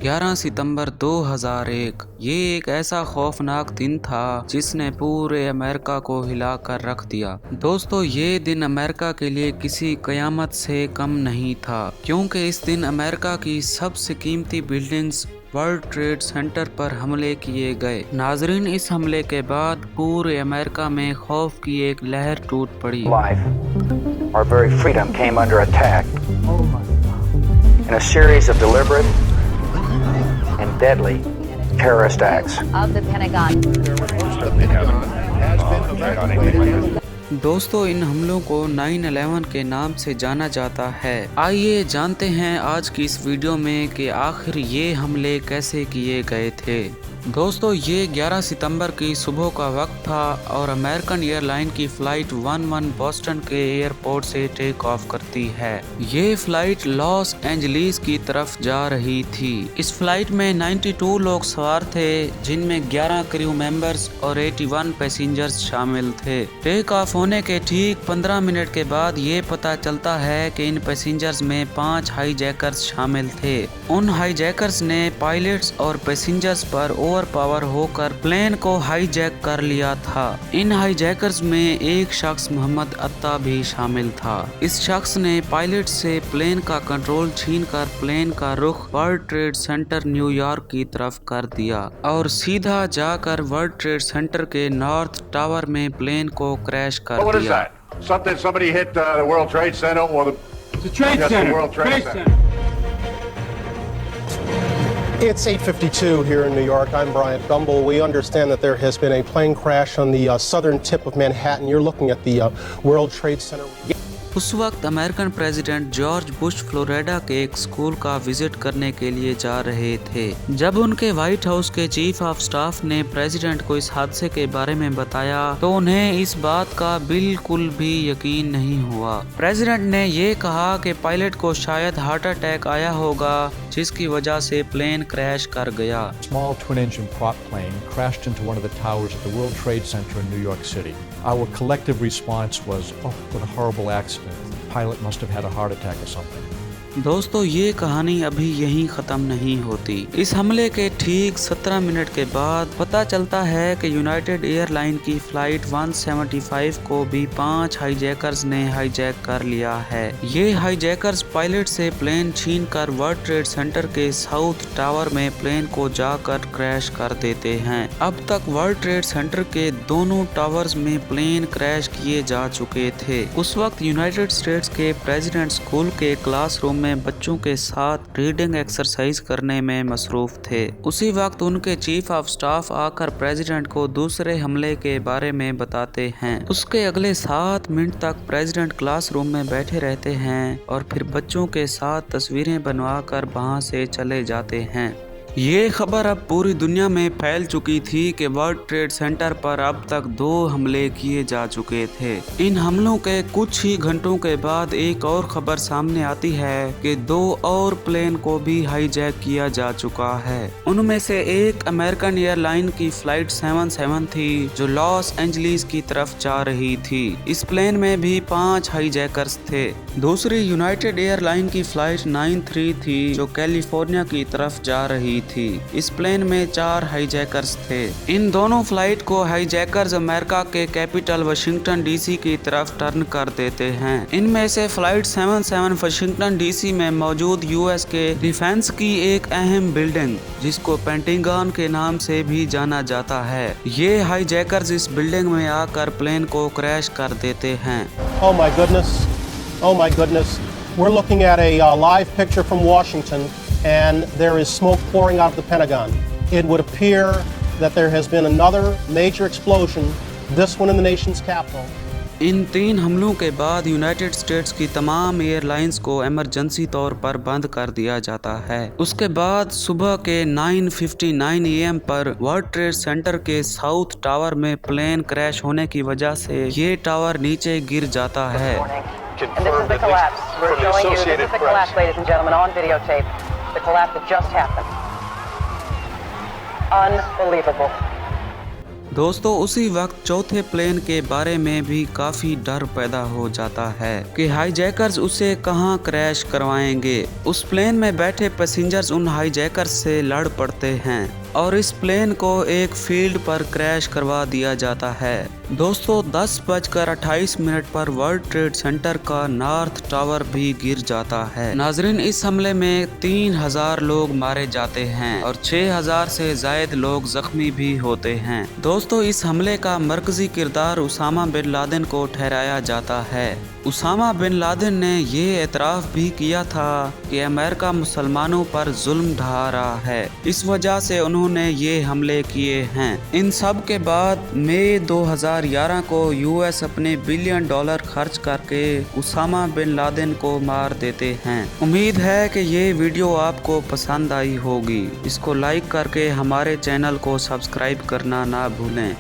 11 सितंबर 2001 ये एक ऐसा खौफनाक दिन था जिसने पूरे अमेरिका को हिलाकर रख दिया। दोस्तों, ये दिन अमेरिका के लिए किसी कयामत से कम नहीं था, क्योंकि इस दिन अमेरिका की सबसे कीमती बिल्डिंग्स वर्ल्ड ट्रेड सेंटर पर हमले किए गए। नाजरीन, इस हमले के बाद पूरे अमेरिका में खौफ की एक लहर टूट पड़ी। Our very freedom came under attack in a series of deliberate and deadly terrorist acts of the Pentagon. दोस्तों, इन हमलों को 9/11 के नाम से जाना जाता है। आइए जानते हैं आज की इस वीडियो में कि आखिर ये हमले कैसे किए गए थे। दोस्तों, ये 11 सितंबर की सुबह का वक्त था और अमेरिकन एयरलाइन की फ्लाइट 11 बोस्टन के एयरपोर्ट से टेक ऑफ करती है। ये फ्लाइट लॉस एंजलिस की तरफ जा रही थी। इस फ्लाइट में 92 लोग सवार थे, जिनमें 11 क्रू मेंबर्स और 81 पैसेंजर्स शामिल थे। टेक ऑफ होने के ठीक 15 मिनट के बाद ये पता चलता है कि इन पैसेंजर्स में 5 हाईजैकर्स शामिल थे। उन हाईजैकर्स ने पायलट्स और पैसेंजर्स पर ओवर पावर होकर प्लेन को हाईजैक कर लिया था। इन हाईजैकर्स में एक शख्स मोहम्मद अत्ता भी शामिल था। इस शख्स ने पायलट से प्लेन का कंट्रोल छीनकर प्लेन का रुख वर्ल्ड ट्रेड सेंटर न्यूयॉर्क की तरफ कर दिया और सीधा जाकर वर्ल्ड ट्रेड सेंटर के नॉर्थ टावर में प्लेन को क्रैश कर दिया। Somebody hit the World Trade Center or the Trade Center. It's 8:52 here in New York. I'm Bryant Gumbel. We understand that there has been a plane crash on the southern tip of Manhattan. You're looking at the World Trade Center. उस वक्त American president George Bush Florida के एक school का visit करने के लिए जा रहे थे। जब उनके व्हाइट हाउस के चीफ ऑफ स्टाफ ने प्रेसिडेंट को इस हादसे के बारे में बताया तो उन्हें इस बात का बिल्कुल भी यकीन नहीं हुआ। प्रेसिडेंट ने ये कहा कि पायलट को शायद हार्ट अटैक आया होगा, जिसकी वजह से प्लेन क्रैश कर गया। Small twin-engine prop plane crashed into one of the towers at the World Trade Center in New York City. Our collective response was, "Oh, what a horrible accident. The pilot must have had a heart attack or something." दोस्तों, ये कहानी अभी यहीं ख़त्म नहीं होती। इस हमले के ठीक 17 मिनट के बाद पता चलता है कि यूनाइटेड एयरलाइन की फ्लाइट 175 को भी 5 हाईजैकर्स ने हाईजैक कर लिया है। ये हाईजैकर्स पायलट से प्लेन छीनकर वर्ल्ड ट्रेड सेंटर के साउथ टावर में प्लेन को जाकर क्रैश कर देते हैं। अब तक वर्ल्ड ट्रेड सेंटर के दोनों टावर्स में प्लेन क्रैश किए जा चुके थे। उस वक्त यूनाइटेड स्टेट्स के प्रेसिडेंट स्कूल के क्लासरूम में बच्चों के साथ रीडिंग एक्सरसाइज करने में मसरूफ थे। उसी वक्त उनके चीफ ऑफ स्टाफ आकर प्रेसिडेंट को दूसरे हमले के बारे में बताते हैं। उसके अगले 7 मिनट तक प्रेसिडेंट क्लासरूम में बैठे रहते हैं और फिर बच्चों के साथ तस्वीरें बनवाकर वहां से चले जाते हैं। ये खबर अब पूरी दुनिया में फैल चुकी थी कि वर्ल्ड ट्रेड सेंटर पर अब तक 2 हमले किए जा चुके थे। इन हमलों के कुछ ही घंटों के बाद एक और खबर सामने आती है कि 2 और प्लेन को भी हाईजैक किया जा चुका है। उनमें से एक अमेरिकन एयरलाइन की फ्लाइट 77 थी, जो लॉस एंजलिस की तरफ जा रही थी। इस प्लेन में भी 5 हाईजैकर्स थे। दूसरी यूनाइटेड एयरलाइन की फ्लाइट 93 थी, जो कैलिफोर्निया की तरफ जा रही थी। इस प्लेन में 4 हाईजैकर्स थे। इन दोनों फ्लाइट को हाईजैकर्स अमेरिका के कैपिटल वाशिंगटन डीसी की तरफ टर्न कर देते हैं। इनमें से फ्लाइट 77 वाशिंगटन डीसी में मौजूद यूएस के डिफेंस की एक अहम बिल्डिंग, जिसको पेंटागन के नाम से भी जाना जाता है। ये हाईजैकर्स इस बिल्डिंग में आकर प्लेन को क्रैश कर देते हैं। Oh my goodness. Oh my goodness. We're looking at a live picture from Washington. And there is smoke pouring out of the Pentagon. It would appear that there has been another major explosion, this one in the nation's capital. इन 3 हमलों के बाद United states की तमाम airlines को emergency तौर पर बंद कर दिया जाता है। उसके बाद सुबह के 9:59 AM पर वर्ल्ड ट्रेड सेंटर के साउथ टावर में प्लेन क्रैश होने की वजह से ये टावर नीचे गिर जाता है। And this is the collapse. We're showing you, this is the collapse, ladies and gentlemen, on videotape. The collapse that just happened. Unbelievable. दोस्तों उसी वक्त चौथे प्लेन के बारे में भी काफी डर पैदा हो जाता है कि हाईजैकर्स उसे कहां क्रैश करवाएंगे। उस प्लेन में बैठे पैसेंजर्स उन हाईजैकर्स से लड़ पड़ते हैं और इस प्लेन को एक फील्ड पर क्रैश करवा दिया जाता है। दोस्तों 10:28 पर वर्ल्ड ट्रेड सेंटर का नॉर्थ टावर भी गिर जाता है। नाजरीन इस हमले में 3000 लोग मारे जाते हैं और 6000 से ज्यादा लोग जख्मी भी होते हैं। दोस्तों इस हमले का मरकजी किरदार उसामा बिन लादेन को ठहराया जाता है। उसामा बिन लादेन ने ये एतराफ़ भी किया था कि अमेरिका मुसलमानों पर जुल्म ढा रहा है, इस वजह से उन्होंने ये हमले किए हैं। इन सब के बाद मई 2011 को यूएस अपने $बिलियन खर्च करके उसामा बिन लादेन को मार देते हैं। उम्मीद है कि ये वीडियो आपको पसंद आई होगी। इसको लाइक करके हमारे चैनल को सब्सक्राइब करना ना भूलें।